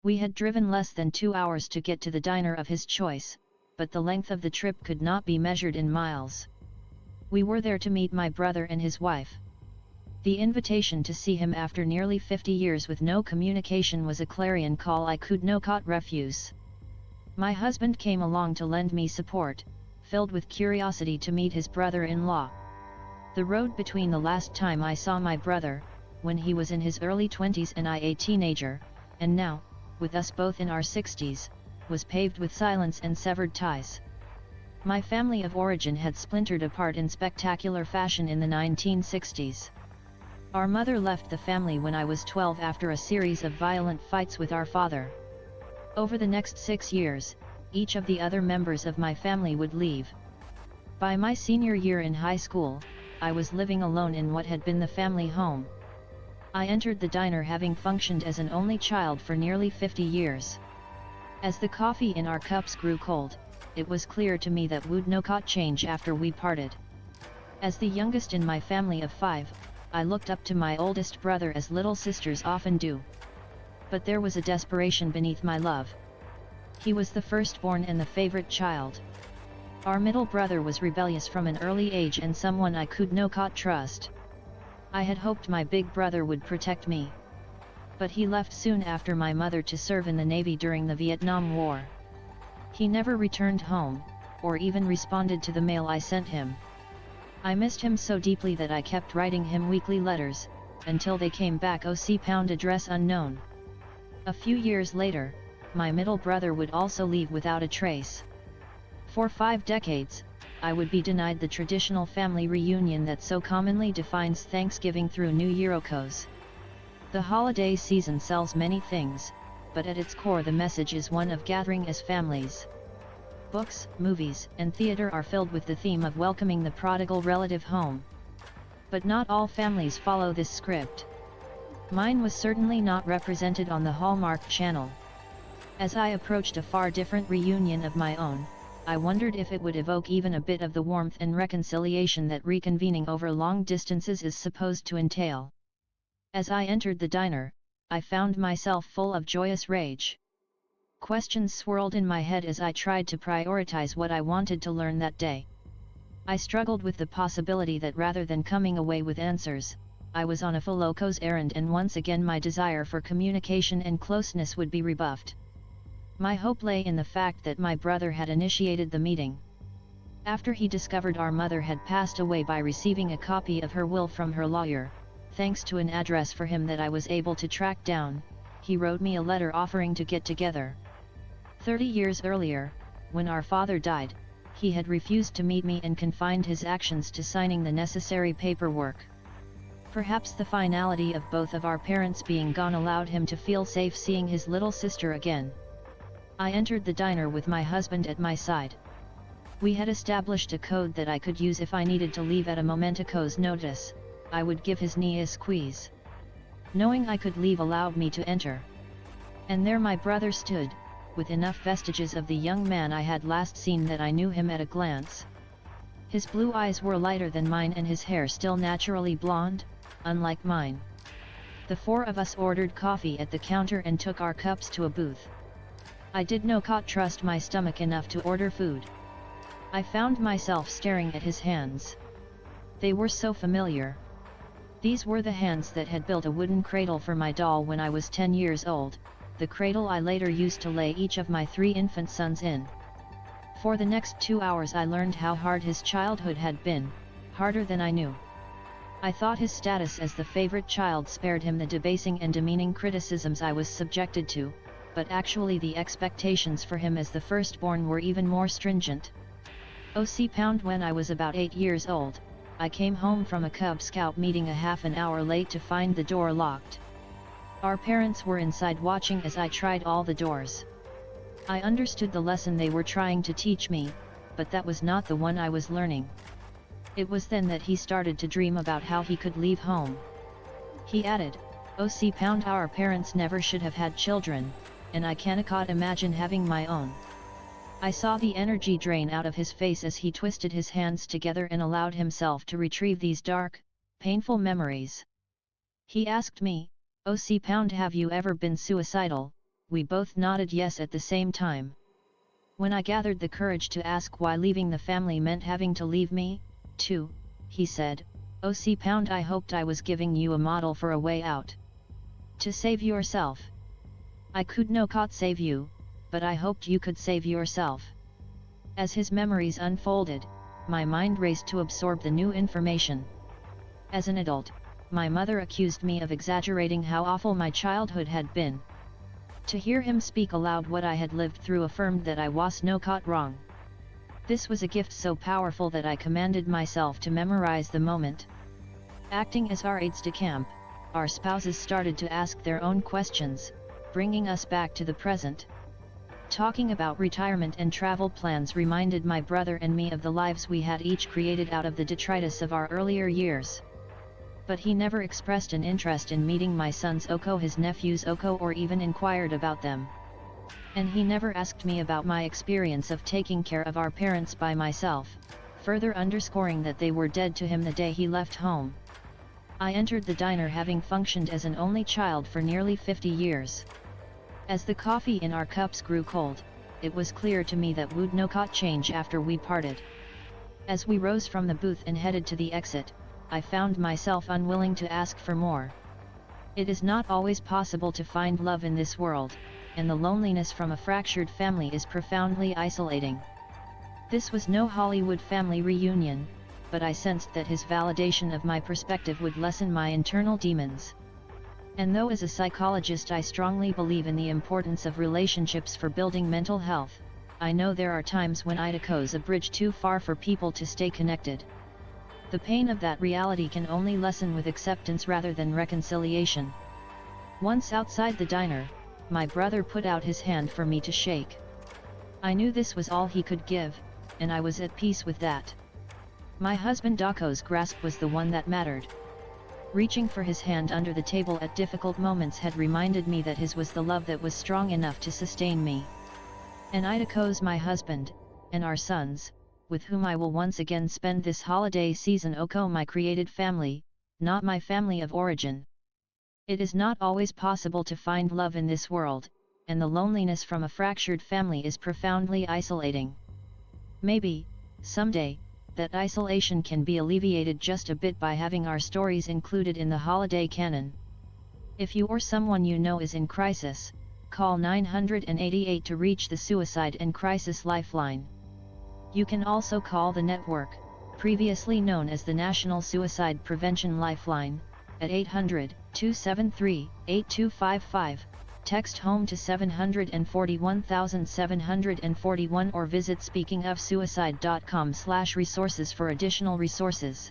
We had driven less than 2 hours to get to the diner of his choice, but the length of the trip could not be measured in miles. We were there to meet my brother and his wife. The invitation to see him after nearly 50 years with no communication was a clarion call I could not refuse. My husband came along to lend me support, filled with curiosity to meet his brother-in-law. The road between the last time I saw my brother, when he was in his early 20s and I a teenager, and now, with us both in our 60s, was paved with silence and severed ties. My family of origin had splintered apart in spectacular fashion in the 1960s. Our mother left the family when I was 12 after a series of violent fights with our father. Over the next 6 years, each of the other members of my family would leave. By my senior year in high school, I was living alone in what had been the family home. I entered the diner having functioned as an only child for nearly 50 years. As the coffee in our cups grew cold, it was clear to me that would not change after we parted. As the youngest in my family of 5, I looked up to my oldest brother as little sisters often do. But there was a desperation beneath my love. He was the firstborn and the favorite child. Our middle brother was rebellious from an early age and someone I could not trust. I had hoped my big brother would protect me. But he left soon after my mother to serve in the Navy during the Vietnam War. He never returned home, or even responded to the mail I sent him. I missed him so deeply that I kept writing him weekly letters, until they came back address unknown. A few years later, my middle brother would also leave without a trace. For 5 decades, I would be denied the traditional family reunion that so commonly defines Thanksgiving through New Year's. The holiday season sells many things, but at its core the message is one of gathering as families. Books, movies, and theater are filled with the theme of welcoming the prodigal relative home. But not all families follow this script. Mine was certainly not represented on the Hallmark Channel. As I approached a far different reunion of my own, I wondered if it would evoke even a bit of the warmth and reconciliation that reconvening over long distances is supposed to entail. As I entered the diner, I found myself full of joyous rage. Questions swirled in my head as I tried to prioritize what I wanted to learn that day. I struggled with the possibility that rather than coming away with answers, I was on a Filoco's errand and once again my desire for communication and closeness would be rebuffed. My hope lay in the fact that my brother had initiated the meeting. After he discovered our mother had passed away by receiving a copy of her will from her lawyer, thanks to an address for him that I was able to track down, he wrote me a letter offering to get together. 30 years earlier, when our father died, he had refused to meet me and confined his actions to signing the necessary paperwork. Perhaps the finality of both of our parents being gone allowed him to feel safe seeing his little sister again. I entered the diner with my husband at my side. We had established a code that I could use if I needed to leave at a momentico's notice. I would give his knee a squeeze. Knowing I could leave allowed me to enter. And there my brother stood, with enough vestiges of the young man I had last seen that I knew him at a glance. His blue eyes were lighter than mine and his hair still naturally blonde, unlike mine. The 4 of us ordered coffee at the counter and took our cups to a booth. I did not trust my stomach enough to order food. I found myself staring at his hands. They were so familiar. These were the hands that had built a wooden cradle for my doll when I was 10 years old, the cradle I later used to lay each of my 3 infant sons in. For the next 2 hours I learned how hard his childhood had been, harder than I knew. I thought his status as the favorite child spared him the debasing and demeaning criticisms I was subjected to, but actually the expectations for him as the firstborn were even more stringent. When I was about 8 years old, I came home from a Cub Scout meeting a half an hour late to find the door locked. Our parents were inside watching as I tried all the doors. I understood the lesson they were trying to teach me, but that was not the one I was learning. It was then that he started to dream about how he could leave home. He added, our parents never should have had children, and I cannot imagine having my own. I saw the energy drain out of his face as he twisted his hands together and allowed himself to retrieve these dark, painful memories. He asked me, have you ever been suicidal, we both nodded yes at the same time. When I gathered the courage to ask why leaving the family meant having to leave me, too, he said, "Oh C-Pound, I hoped I was giving you a model for a way out. To save yourself. I could no cot save you, but I hoped you could save yourself." As his memories unfolded, my mind raced to absorb the new information. As an adult, my mother accused me of exaggerating how awful my childhood had been. To hear him speak aloud what I had lived through affirmed that I was no cot wrong. This was a gift so powerful that I commanded myself to memorize the moment. Acting as our aides de camp, our spouses started to ask their own questions, bringing us back to the present. Talking about retirement and travel plans reminded my brother and me of the lives we had each created out of the detritus of our earlier years. But he never expressed an interest in meeting my son's Oko, his nephew's Oko, or even inquired about them. And he never asked me about my experience of taking care of our parents by myself, further underscoring that they were dead to him the day he left home. I entered the diner having functioned as an only child for nearly 50 years. As the coffee in our cups grew cold, it was clear to me that would no cot change after we parted. As we rose from the booth and headed to the exit, I found myself unwilling to ask for more. It is not always possible to find love in this world, and the loneliness from a fractured family is profoundly isolating. This was no Hollywood family reunion, but I sensed that his validation of my perspective would lessen my internal demons. And though as a psychologist I strongly believe in the importance of relationships for building mental health, I know there are times when it goes a bridge too far for people to stay connected. The pain of that reality can only lessen with acceptance rather than reconciliation. Once outside the diner, my brother put out his hand for me to shake. I knew this was all he could give, and I was at peace with that. My husband Dako's grasp was the one that mattered. Reaching for his hand under the table at difficult moments had reminded me that his was the love that was strong enough to sustain me. And Idako's my husband, and our sons, with whom I will once again spend this holiday season, Oko my created family, not my family of origin. It is not always possible to find love in this world, and the loneliness from a fractured family is profoundly isolating. Maybe, someday, that isolation can be alleviated just a bit by having our stories included in the holiday canon. If you or someone you know is in crisis, call 988 to reach the Suicide and Crisis Lifeline. You can also call the network, previously known as the National Suicide Prevention Lifeline, at 800-273-8255, text HOME to 741,741 or visit speakingofsuicide.com/resources for additional resources.